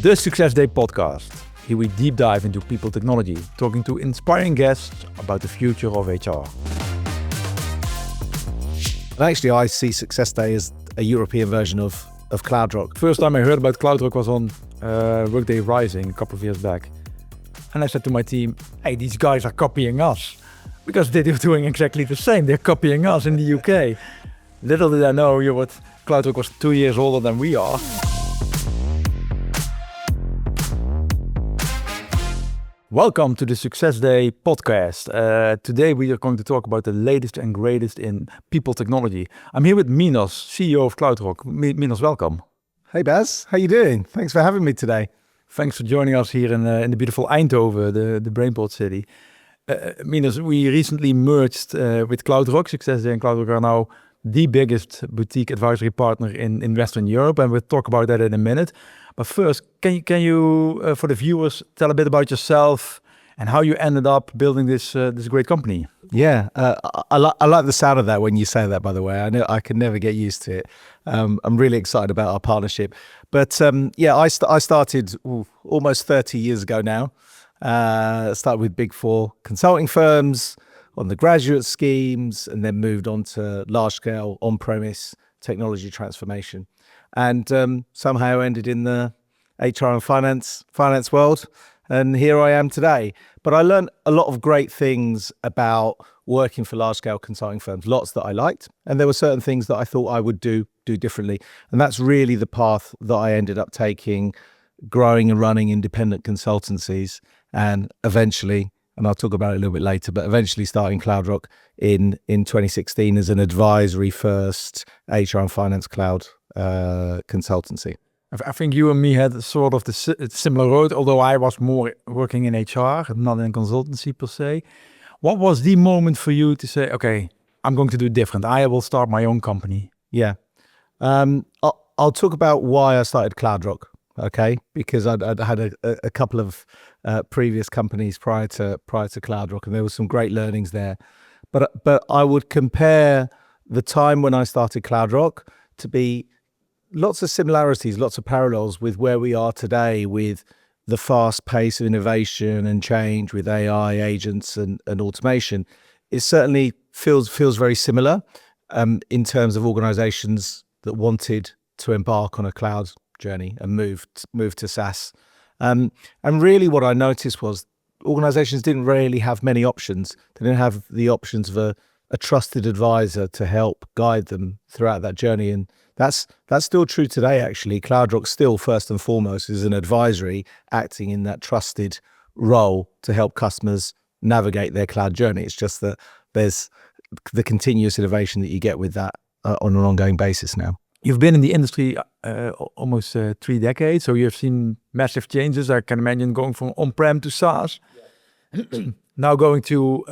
The Success Day podcast. Here we deep dive into people technology, talking to inspiring guests about the future of HR. And actually, I see SuccessDay as a European version of CloudRock. First time I heard about CloudRock was on Workday Rising a couple of years back. And I said to my team, hey, these guys are copying us. Because they're doing exactly the same. They're copying us in the UK. Little did I know CloudRock was 2 years older than we are. Welcome to the Success Day podcast. Today we are going to talk about the latest and greatest in people technology. I'm here with Minos, CEO of CloudRock. Minos, welcome. Hey Bas, how you doing? Thanks for having me today. Thanks for joining us here in the beautiful Eindhoven, the Brainport city. Minos, we recently merged with CloudRock. SuccessDay and CloudRock are now the biggest boutique advisory partner in Western Europe, and we'll talk about that in a minute. But first, can you for the viewers, tell a bit about yourself and how you ended up building this great company? Yeah, I like the sound of that when you say that, by the way. I know I can never get used to it. I'm really excited about our partnership. But I started almost 30 years ago now. Started with Big Four consulting firms on the graduate schemes, and then moved on to large-scale on-premise technology transformation. And somehow ended in the HR and finance world. And here I am today. But I learned a lot of great things about working for large-scale consulting firms, lots that I liked. And there were certain things that I thought I would do differently. And that's really the path that I ended up taking, growing and running independent consultancies, and eventually, and I'll talk about it a little bit later, but eventually starting CloudRock in 2016 as an advisory first HR and finance cloud consultancy. I think you and me had sort of the similar road, although I was more working in HR, not in consultancy per se. What was the moment for you to say, okay, I'm going to do it different. I will start my own company. Yeah. I'll talk about why I started CloudRock, okay? Because I'd had a couple of previous companies prior to CloudRock, and there were some great learnings there. But I would compare the time when I started CloudRock to be lots of similarities, lots of parallels with where we are today with the fast pace of innovation and change with AI agents and automation. It certainly feels very similar in terms of organizations that wanted to embark on a cloud journey and move to SaaS. And really what I noticed was organizations didn't really have many options. They didn't have the options of a trusted advisor to help guide them throughout that journey. And that's still true today, actually. CloudRock still, first and foremost, is an advisory acting in that trusted role to help customers navigate their cloud journey. It's just that there's the continuous innovation that you get with that on an ongoing basis now. You've been in the industry almost 3 decades, so you've seen massive changes. I can imagine going from on-prem to SaaS, now going to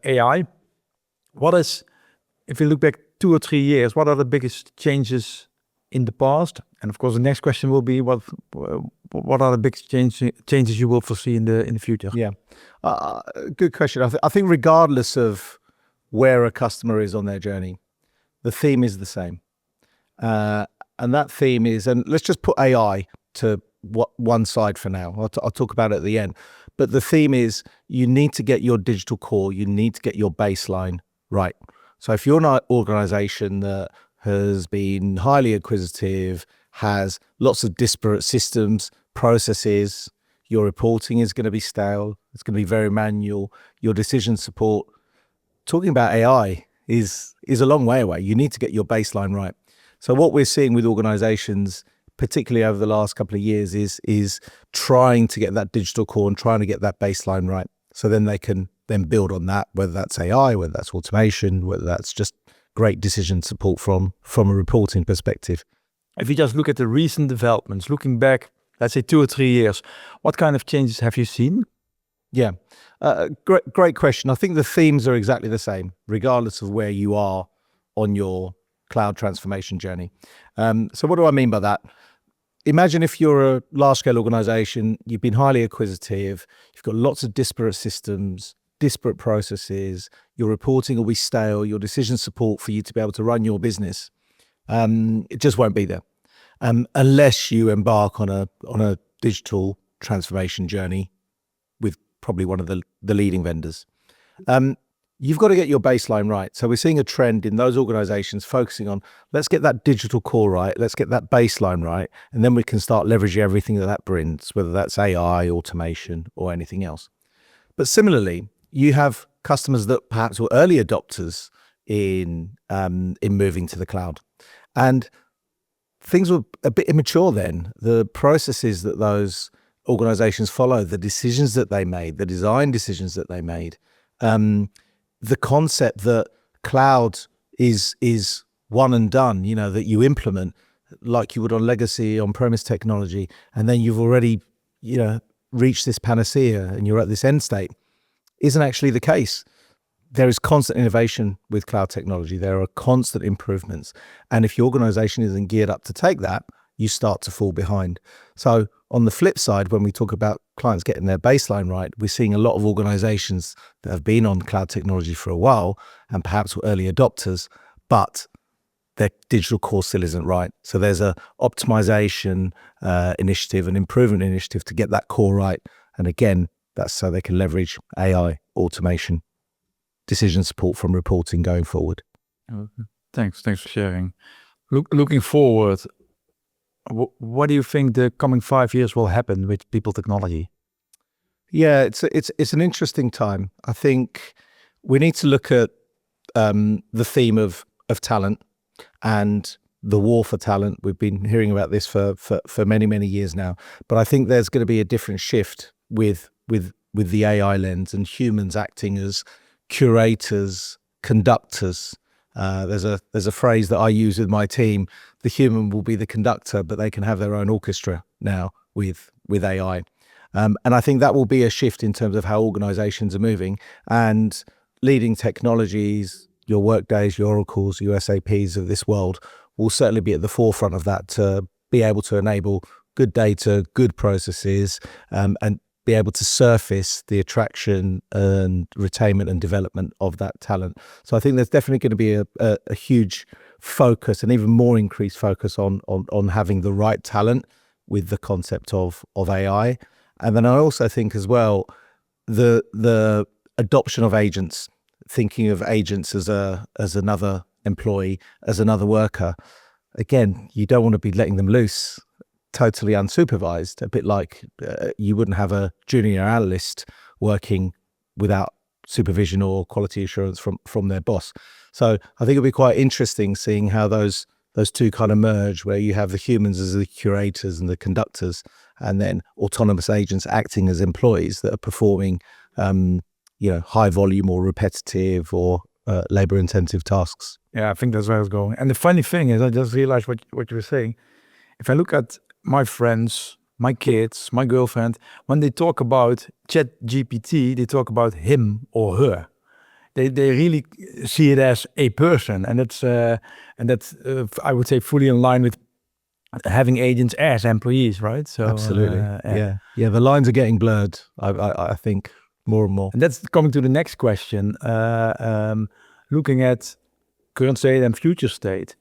AI. What is, if you look back 2 or 3 years, what are the biggest changes in the past? And of course, the next question will be, what are the biggest changes you will foresee in the future? Yeah, good question. I think regardless of where a customer is on their journey, the theme is the same. And that theme is, and let's just put AI to one side for now. I'll talk about it at the end. But the theme is you need to get your digital core, you need to get your baseline right. So if you're an organization that has been highly acquisitive, has lots of disparate systems, processes, your reporting is going to be stale, it's going to be very manual, your decision support, talking about AI is a long way away. You need to get your baseline right. So what we're seeing with organizations, particularly over the last couple of years, is trying to get that digital core and trying to get that baseline right. So then they can then build on that, whether that's AI, whether that's automation, whether that's just great decision support from a reporting perspective. If you just look at the recent developments, looking back, let's say 2 or 3 years, what kind of changes have you seen? Yeah, great question. I think the themes are exactly the same, regardless of where you are on your cloud transformation journey. So what do I mean by that? Imagine if you're a large-scale organization, you've been highly acquisitive, you've got lots of disparate systems, disparate processes, your reporting will be stale, your decision support for you to be able to run your business, it just won't be there. Unless you embark on a digital transformation journey with probably one of the leading vendors. You've got to get your baseline right. So we're seeing a trend in those organizations focusing on, let's get that digital core right, let's get that baseline right, and then we can start leveraging everything that brings, whether that's AI, automation, or anything else. But similarly, you have customers that perhaps were early adopters in moving to the cloud. And things were a bit immature then. The processes that those organizations followed, the decisions that they made, the design decisions that they made, the concept that cloud is one and done, that you implement like you would on legacy on-premise technology, and then you've already, reached this panacea and you're at this end state, isn't actually the case. There is constant innovation with cloud technology. There are constant improvements. And if your organization isn't geared up to take that, you start to fall behind. So on the flip side, when we talk about clients getting their baseline right, we're seeing a lot of organizations that have been on cloud technology for a while and perhaps were early adopters, but their digital core still isn't right. So there's a optimization initiative, an improvement initiative to get that core right. And again, that's so they can leverage AI, automation, decision support from reporting going forward. Okay. Thanks for sharing. Looking forward, what do you think the coming 5 years will happen with people technology? Yeah, it's an interesting time. I think we need to look at the theme of talent and the war for talent. We've been hearing about this for many, many years now. But I think there's going to be a different shift with the AI lens and humans acting as curators, conductors. There's a phrase that I use with my team: the human will be the conductor, but they can have their own orchestra now with AI. And I think that will be a shift in terms of how organizations are moving, and leading technologies, your Workdays, your Oracles, your SAPs of this world will certainly be at the forefront of that, to be able to enable good data, good processes, and be able to surface the attraction and retainment and development of that talent. So I think there's definitely going to be a huge focus, and even more increased focus on having the right talent with the concept of AI. And then I also think as well, the adoption of agents, thinking of agents as another employee, as another worker. Again, you don't want to be letting them loose totally unsupervised, a bit like you wouldn't have a junior analyst working without supervision or quality assurance from their boss. So I think it'll be quite interesting seeing how those two kind of merge, where you have the humans as the curators and the conductors, and then autonomous agents acting as employees that are performing high volume or repetitive or labor intensive tasks. Yeah, I think that's where it's going. And the funny thing is, I just realized what you were saying. If I look at my friends, my kids, my girlfriend, when they talk about ChatGPT, they talk about him or her. They really see it as a person, and that's I would say fully in line with having agents as employees, right? So absolutely, yeah. The lines are getting blurred. I think more and more. And that's coming to the next question. Looking at current state and future state,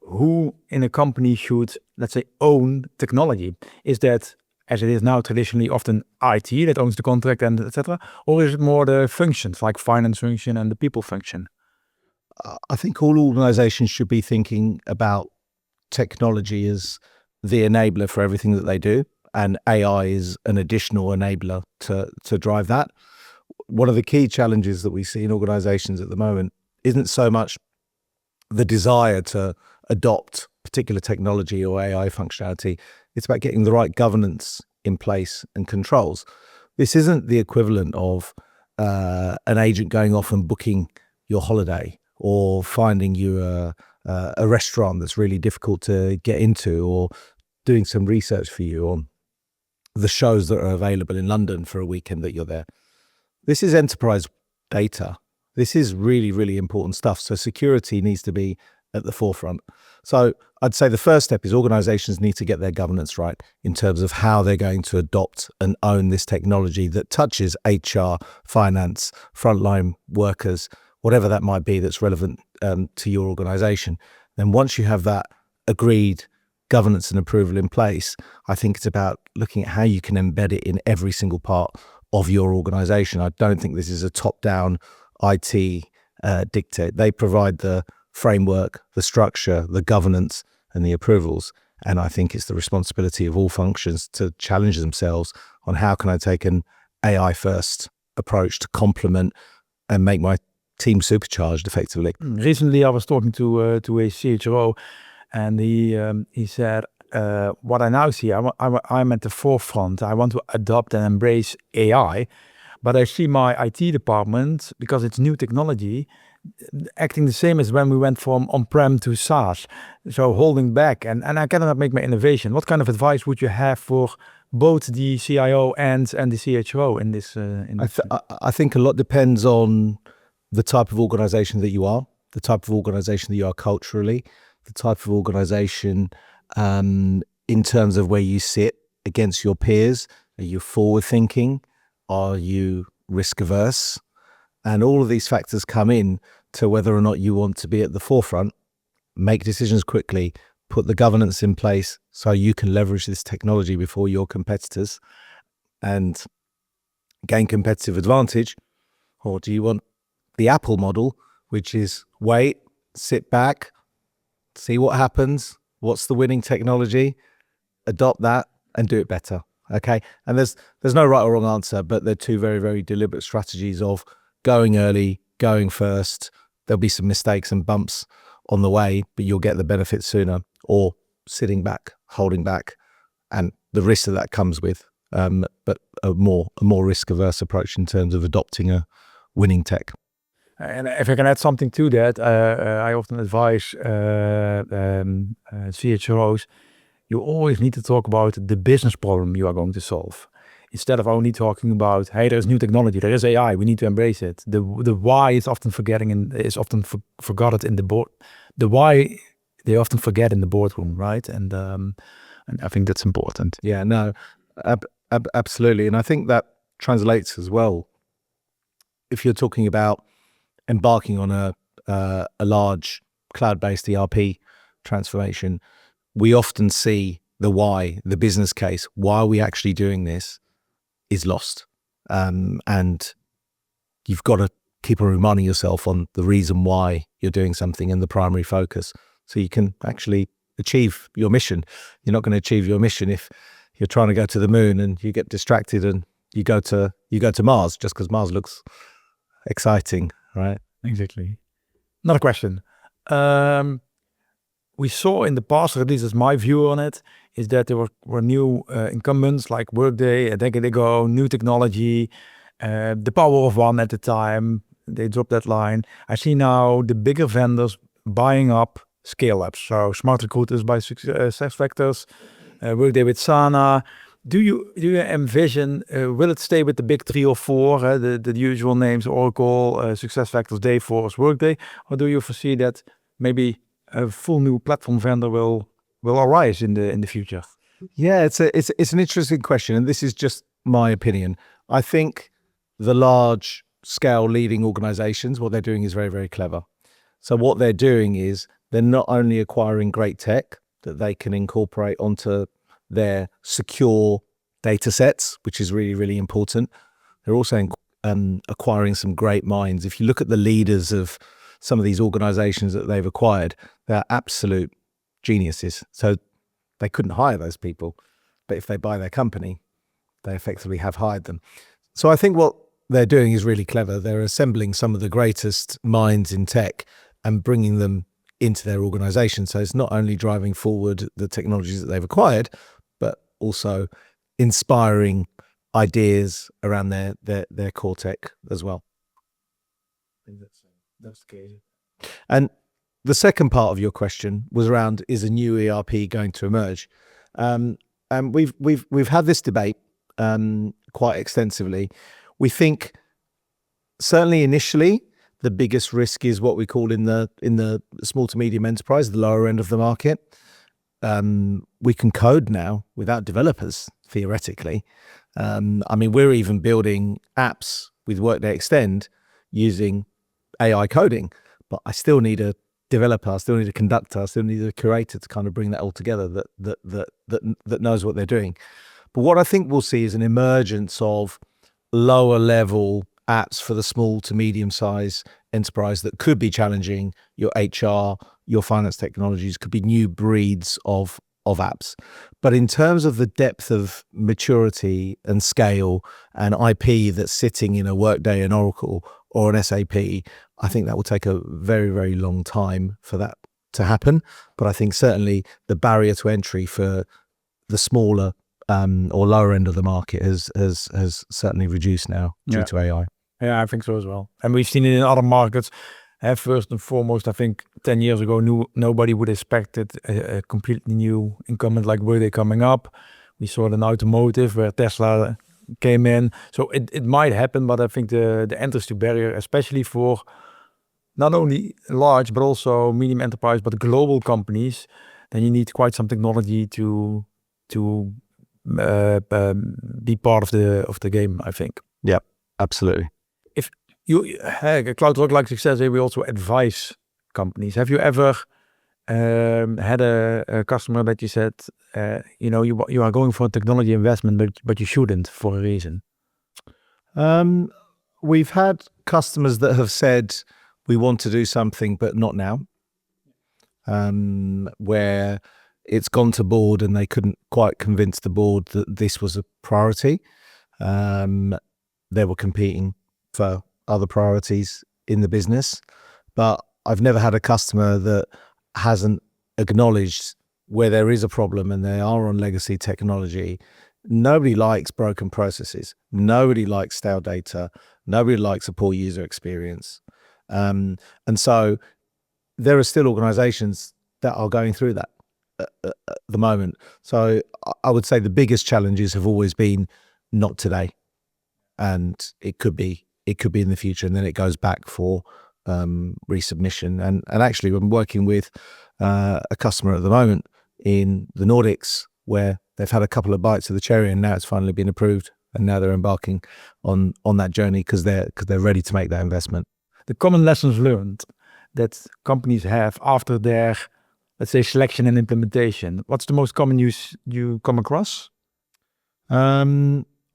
who in a company should, let's say, own technology? Is that, as it is now, traditionally often IT that owns the contract and etc., or is it more the functions like finance function and the people function? I think all organizations should be thinking about technology as the enabler for everything that they do, and AI is an additional enabler to drive that. One of the key challenges that we see in organizations at the moment isn't so much the desire to adopt particular technology or AI functionality. It's about getting the right governance in place and controls. This isn't the equivalent of an agent going off and booking your holiday, or finding you a restaurant that's really difficult to get into, or doing some research for you on the shows that are available in London for a weekend that you're there. This is enterprise data. This is really, really important stuff. So security needs to be at the forefront. So I'd say the first step is organizations need to get their governance right in terms of how they're going to adopt and own this technology that touches HR, finance, frontline workers, whatever that might be that's relevant to your organization. Then once you have that agreed governance and approval in place. I think it's about looking at how you can embed it in every single part of your organization. I don't think this is a top-down IT dictate. They provide the framework, the structure, the governance, and the approvals. And I think it's the responsibility of all functions to challenge themselves on how can I take an AI-first approach to complement and make my team supercharged effectively. Recently, I was talking to a CHRO, and he said, "What I now see, I'm at the forefront. I want to adopt and embrace AI, but I see my IT department, because it's new technology, acting the same as when we went from on-prem to SaaS, so holding back, and I cannot make my innovation." What kind of advice would you have for both the CIO and the CHRO in this? I think a lot depends on the type of organization that you are, the type of organization that you are culturally, the type of organization in terms of where you sit against your peers. Are you forward thinking? Are you risk averse? And all of these factors come in to whether or not you want to be at the forefront, make decisions quickly, put the governance in place so you can leverage this technology before your competitors and gain competitive advantage. Or do you want the Apple model, which is wait, sit back, see what happens, what's the winning technology, adopt that and do it better. Okay. And there's no right or wrong answer, but they're two very, very deliberate strategies of going early, going first. There'll be some mistakes and bumps on the way, but you'll get the benefits sooner, or sitting back, holding back, and the risk that comes with, but a more risk averse approach in terms of adopting a winning tech. And if I can add something to that, I often advise CHROs, you always need to talk about the business problem you are going to solve, instead of only talking about, hey, there's new technology, there is AI, we need to embrace it. The why is often forgotten in the board. The why they often forget in the boardroom, right? And I think that's important. Yeah, no, absolutely. And I think that translates as well. If you're talking about embarking on a large cloud-based ERP transformation, we often see the why, the business case, why are we actually doing this, is lost. And you've got to keep on reminding yourself on the reason why you're doing something and the primary focus, so you can actually achieve your mission. You're not going to achieve your mission if you're trying to go to the moon and you get distracted and you go to Mars just because Mars looks exciting, right? Exactly. Another question. We saw in the past, or at least that's my view on it, is that there were new incumbents like Workday a decade ago, new technology, the power of one at the time. They dropped that line. I see now the bigger vendors buying up scale-ups. So Smart Recruiters by SuccessFactors, Workday with Sana. Do you envision, will it stay with the big 3 or 4, the usual names, Oracle, SuccessFactors, Dayforce, Workday, or do you foresee that maybe a full new platform vendor will arise in the future? Yeah, it's an interesting question, and this is just my opinion. I think the large scale leading organizations, what they're doing is very, very clever. So what they're doing is they're not only acquiring great tech that they can incorporate onto their secure data sets, which is really, really important. They're also acquiring some great minds. If you look at the leaders of some of these organizations that they've acquired, they're absolute geniuses. So they couldn't hire those people, but if they buy their company, they effectively have hired them. So I think what they're doing is really clever. They're assembling some of the greatest minds in tech and bringing them into their organization. So it's not only driving forward the technologies that they've acquired, but also inspiring ideas around their core tech as well. I think that's the case. And the second part of your question was around, is a new ERP going to emerge? And we've had this debate quite extensively. We think certainly initially the biggest risk is what we call in the small to medium enterprise, the lower end of the market. We can code now without developers, theoretically. I mean, we're even building apps with Workday Extend using AI coding, but I still need a developer, I still need a conductor, I still need a curator to kind of bring that all together that knows what they're doing. But what I think we'll see is an emergence of lower level apps for the small to medium size enterprise that could be challenging your HR, your finance technologies, could be new breeds of apps. But in terms of the depth of maturity and scale and IP that's sitting in a Workday, an Oracle, or an SAP, I think that will take a very, very long time for that to happen. But I think certainly the barrier to entry for the smaller or lower end of the market has certainly reduced now due to AI. Yeah, I think so as well. And we've seen it in other markets. First and foremost, I think 10 years ago, nobody would expect it, a completely new incumbent like Workday coming up. We saw it in automotive where Tesla came in. So it might happen, but I think the entry barrier, especially for not only large, but also medium enterprise, but global companies, then you need quite some technology to be part of the game, I think. Yeah, absolutely. If you CloudRock, like SuccessDay, we also advise companies. Have you ever had a customer that you said, you are going for a technology investment, but you shouldn't for a reason? We've had customers that have said, we want to do something, but not now. Where it's gone to board and they couldn't quite convince the board that this was a priority. They were competing for other priorities in the business. But I've never had a customer that hasn't acknowledged where there is a problem and they are on legacy technology. Nobody likes broken processes. Nobody likes stale data. Nobody likes a poor user experience. And so there are still organizations that are going through that at the moment. So I would say the biggest challenges have always been not today. And it could be in the future, and then it goes back for resubmission. And actually, I'm working with a customer at the moment in the Nordics where they've had a couple of bites of the cherry, and now it's finally been approved, and now they're embarking on that journey because they're ready to make that investment. The common lessons learned that companies have after their, let's say, selection and implementation. What's the most common use you come across?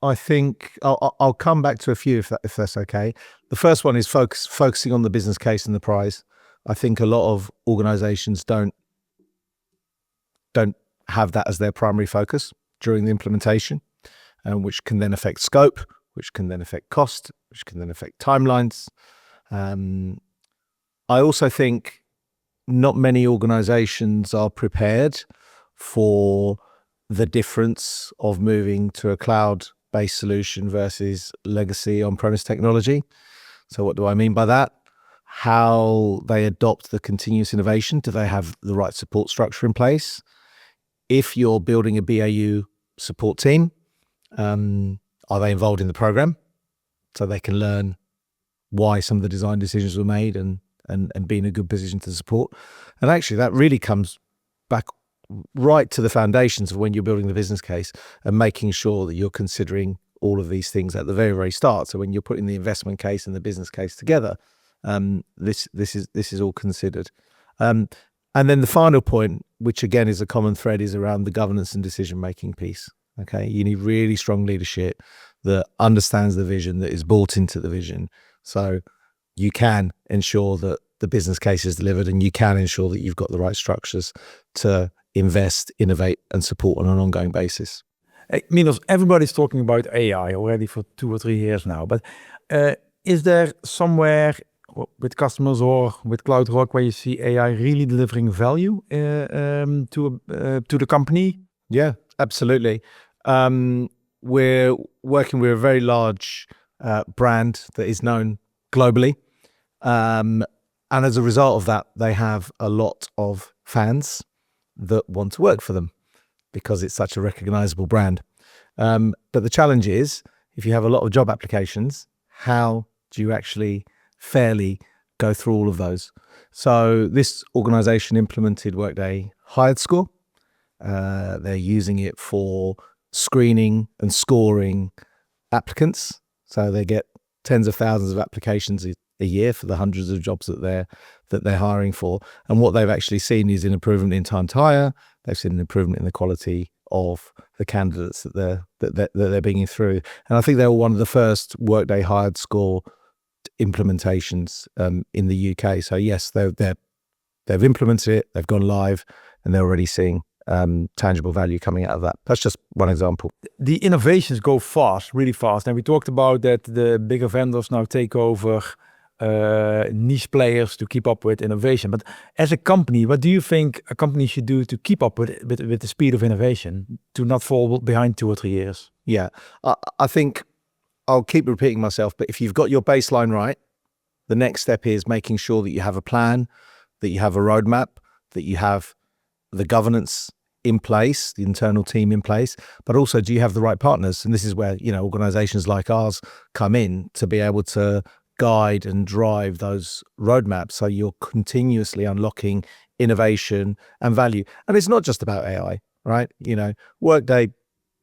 I think I'll come back to a few if that's okay. The first one is focusing on the business case and the prize. I think a lot of organizations don't have that as their primary focus during the implementation, which can then affect scope, which can then affect cost, which can then affect timelines. I also think not many organizations are prepared for the difference of moving to a cloud-based solution versus legacy on-premise technology. So what do I mean by that? How they adopt the continuous innovation. Do they have the right support structure in place? If you're building a BAU support team, are they involved in the program so they can learn why some of the design decisions were made and be in a good position to support? And actually that really comes back right to the foundations of when you're building the business case and making sure that you're considering all of these things at the very, very start. So when you're putting the investment case and the business case together, this is all considered. And then the final point, which again is a common thread, is around the governance and decision-making piece. Okay, you need really strong leadership that understands the vision, that is bought into the vision. So you can ensure that the business case is delivered, and you can ensure that you've got the right structures to invest, innovate, and support on an ongoing basis. Hey, Minos, everybody's talking about AI already for 2 or 3 years now, but is there somewhere with customers or with CloudRock where you see AI really delivering value to the company? Yeah, absolutely. We're working with a very large brand that is known globally. And as a result of that, they have a lot of fans that want to work for them because it's such a recognizable brand. But the challenge is, if you have a lot of job applications, how do you actually fairly go through all of those? So this organization implemented Workday Hired Score. They're using it for screening and scoring applicants. So they get tens of thousands of applications a year for the hundreds of jobs that they're hiring for. And what they've actually seen is an improvement in time to hire. They've seen an improvement in the quality of the candidates that they're bringing through. And I think they were one of the first Workday hired score implementations in the UK. So yes, they've implemented it, they've gone live, and they're already seeing tangible value coming out of that. That's just one example. The innovations go fast, really fast. And we talked about that the bigger vendors now take over niche players to keep up with innovation. But as a company, what do you think a company should do to keep up with the speed of innovation, to not fall behind 2 or 3 years? Yeah, I think I'll keep repeating myself, but if you've got your baseline right, the next step is making sure that you have a plan, that you have a roadmap, that you have the governance in place, the internal team in place, but also, do you have the right partners? And this is where, organizations like ours come in to be able to guide and drive those roadmaps, so you're continuously unlocking innovation and value. And it's not just about AI, right? Workday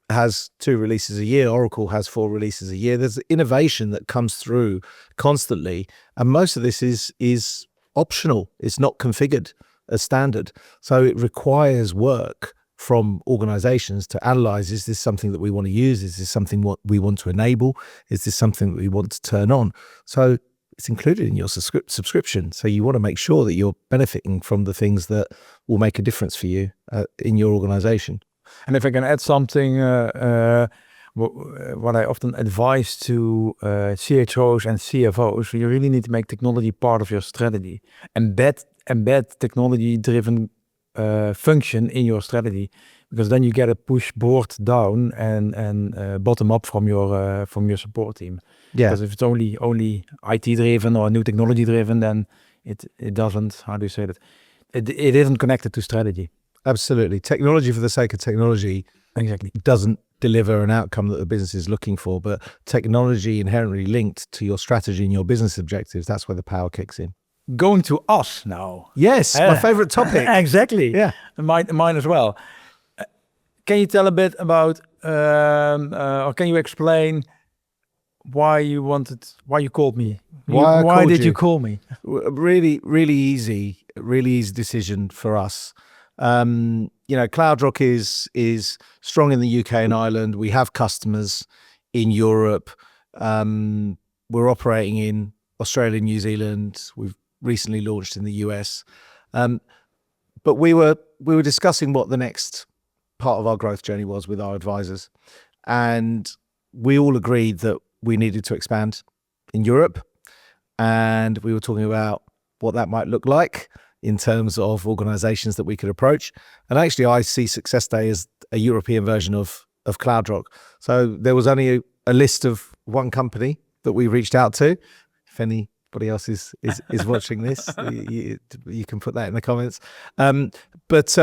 has 2 releases a year, Oracle has 4 releases a year. There's innovation that comes through constantly, and most of this is optional. It's not configured as standard. So it requires work from organizations to analyze, is this something that we want to use? Is this something what we want to enable? Is this something that we want to turn on? So it's included in your subscription. So you want to make sure that you're benefiting from the things that will make a difference for you in your organization. And if I can add something, what I often advise to CHOs and CFOs, you really need to make technology part of your strategy. Embed technology-driven function in your strategy, because then you get a push board down and bottom up from your support team. Yeah. Because if it's only IT-driven or new technology-driven, then it doesn't. How do you say that? It isn't connected to strategy. Absolutely. Technology for the sake of technology exactly doesn't deliver an outcome that the business is looking for, but technology inherently linked to your strategy and your business objectives, that's where the power kicks in. Going to us now. Yes, my favorite topic. Exactly. Yeah. Mine as well. Can you tell a bit about, or can you explain why you called me? Why did you call me? Really easy decision for us. CloudRock is strong in the UK and Ireland. We have customers in Europe. We're operating in Australia, New Zealand. We've recently launched in the US. But we were discussing what the next part of our growth journey was with our advisors. And we all agreed that we needed to expand in Europe. And we were talking about what that might look like in terms of organizations that we could approach. And actually, I see SuccessDay as a European version of CloudRock. So there was only a list of one company that we reached out to. If anybody else is watching this, you can put that in the comments. But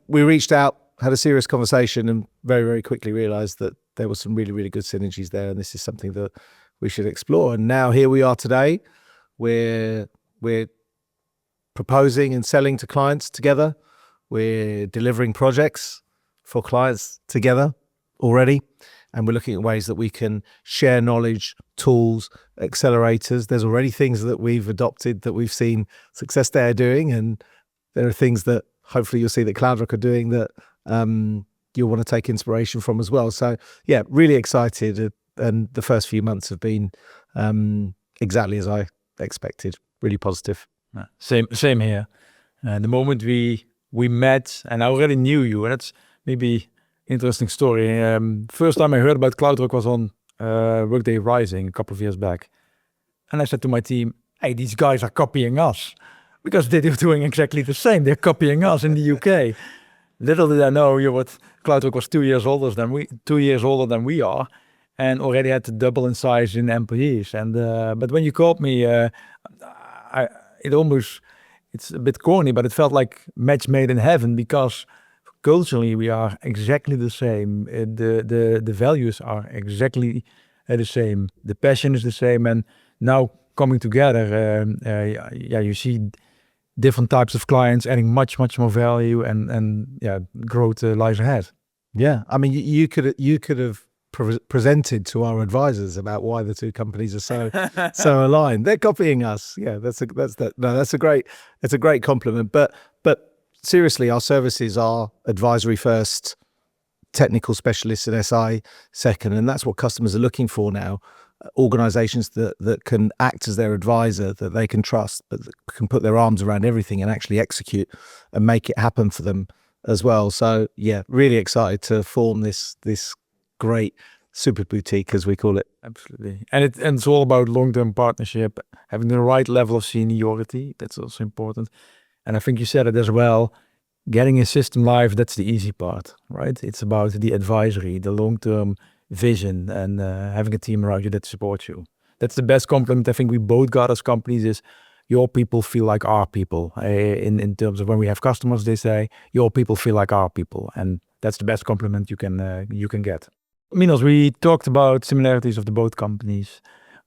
we reached out, had a serious conversation, and very, very quickly realized that there were some really, really good synergies there. And this is something that we should explore. And now here we are today. We're proposing and selling to clients together. We're delivering projects for clients together already. And we're looking at ways that we can share knowledge, tools, accelerators. There's already things that we've adopted that we've seen SuccessDay are doing. And there are things that hopefully you'll see that CloudRock are doing that you'll want to take inspiration from as well. So yeah, really excited. And the first few months have been exactly as I expected. Really positive. Same here. The moment we met, and I already knew you, and that's maybe interesting story. First time I heard about CloudRock was on Workday Rising a couple of years back. And I said to my team, hey, these guys are copying us, because they're doing exactly the same. They're copying us in the UK. Little did I know what CloudRock was 2 years older than we are, and already had to double in size in employees. And but when you called me, it's a bit corny, but it felt like match made in heaven, because culturally we are exactly the same. The values are exactly the same. The passion is the same, and now coming together, you see different types of clients adding much more value, and growth lies ahead. Yeah, I mean, you could have presented to our advisors about why the two companies are so aligned. They're copying us. Yeah, that's a great compliment. But seriously, our services are advisory first, technical specialists in SI second, and that's what customers are looking for now. Organizations that can act as their advisor, that they can trust, but that can put their arms around everything and actually execute and make it happen for them as well. So yeah, really excited to form this great super boutique, as we call it. Absolutely. And it's all about long-term partnership, having the right level of seniority. That's also important. And I think you said it as well, getting a system live, that's the easy part, right? It's about the advisory, the long-term vision, and having a team around you that supports you. That's the best compliment I think we both got as companies, is your people feel like our people. In terms of when we have customers, they say, your people feel like our people. And that's the best compliment you can get. Minos, we talked about similarities of the both companies.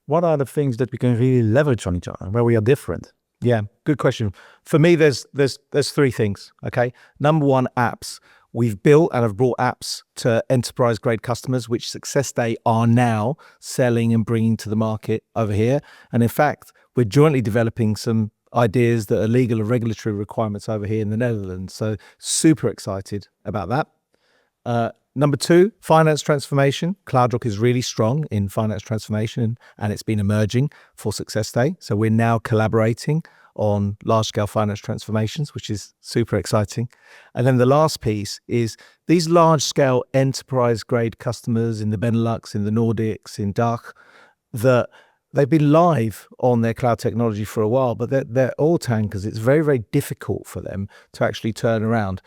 What are the things that we can really leverage on each other, where we are different? Yeah, good question. For me, there's three things, okay? Number one, apps. We've built and have brought apps to enterprise-grade customers, which SuccessDay are now selling and bringing to the market over here. And in fact, we're jointly developing some ideas that are legal and regulatory requirements over here in the Netherlands. So super excited about that. Number two, finance transformation. CloudRock is really strong in finance transformation, and it's been emerging for SuccessDay. So we're now collaborating on large-scale finance transformations, which is super exciting. And then the last piece is these large-scale enterprise-grade customers in the Benelux, in the Nordics, in DACH, that they've been live on their cloud technology for a while, but they're oil tankers. It's very, very difficult for them to actually turn around.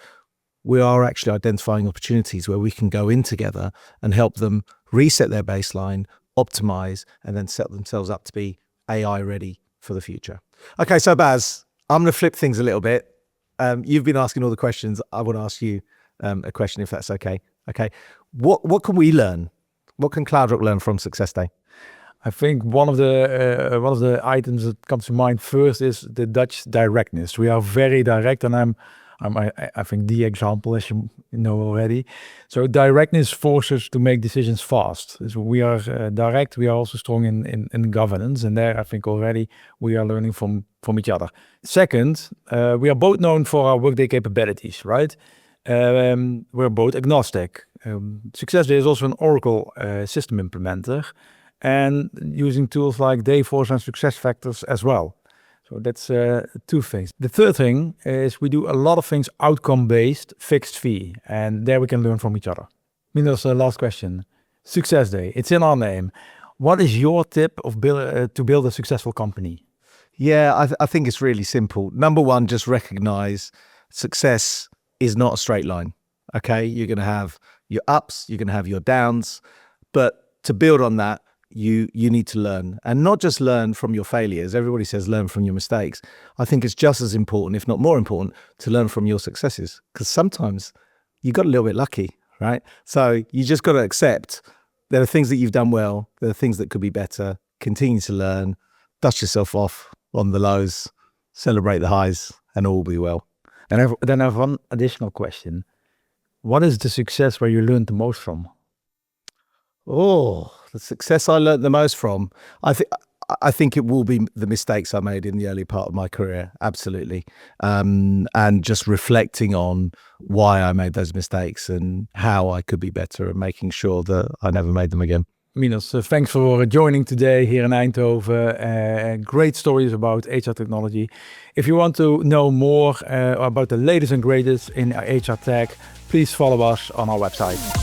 We are actually identifying opportunities where we can go in together and help them reset their baseline, optimize, and then set themselves up to be AI ready for the future. Okay, so Bas, I'm going to flip things a little bit. You've been asking all the questions. I want to ask you a question, if that's okay. Okay, what can we learn? What can CloudRock learn from SuccessDay? I think one of the items that comes to mind first is the Dutch directness. We are very direct, and I think the example, as you know already. So directness forces to make decisions fast. So we are direct. We are also strong in governance, and there I think already we are learning from each other. Second, we are both known for our workday capabilities, right? We're both agnostic. SuccessDay is also an Oracle system implementer, and using tools like Dayforce and SuccessFactors as well. So that's two things. The third thing is we do a lot of things outcome-based, fixed fee, and there we can learn from each other. Minos, last question. SuccessDay, it's in our name. What is your tip of to build a successful company? Yeah, I think it's really simple. Number one, just recognize success is not a straight line, okay? You're going to have your ups, you're going to have your downs, but to build on that, you need to learn, and not just learn from your failures. Everybody says learn from your mistakes. I think it's just as important, if not more important, to learn from your successes, because sometimes you got a little bit lucky, right? So you just got to accept there are things that you've done well, there are things that could be better. Continue to learn, dust yourself off on the lows, celebrate the highs, and all will be well. And then I have one additional question. What is the success where you learned the most from? Oh, the success I learned the most from, I think it will be the mistakes I made in the early part of my career, absolutely. And just reflecting on why I made those mistakes and how I could be better, and making sure that I never made them again. Minos, thanks for joining today here in Eindhoven. Great stories about HR technology. If you want to know more about the latest and greatest in HR tech, please follow us on our website.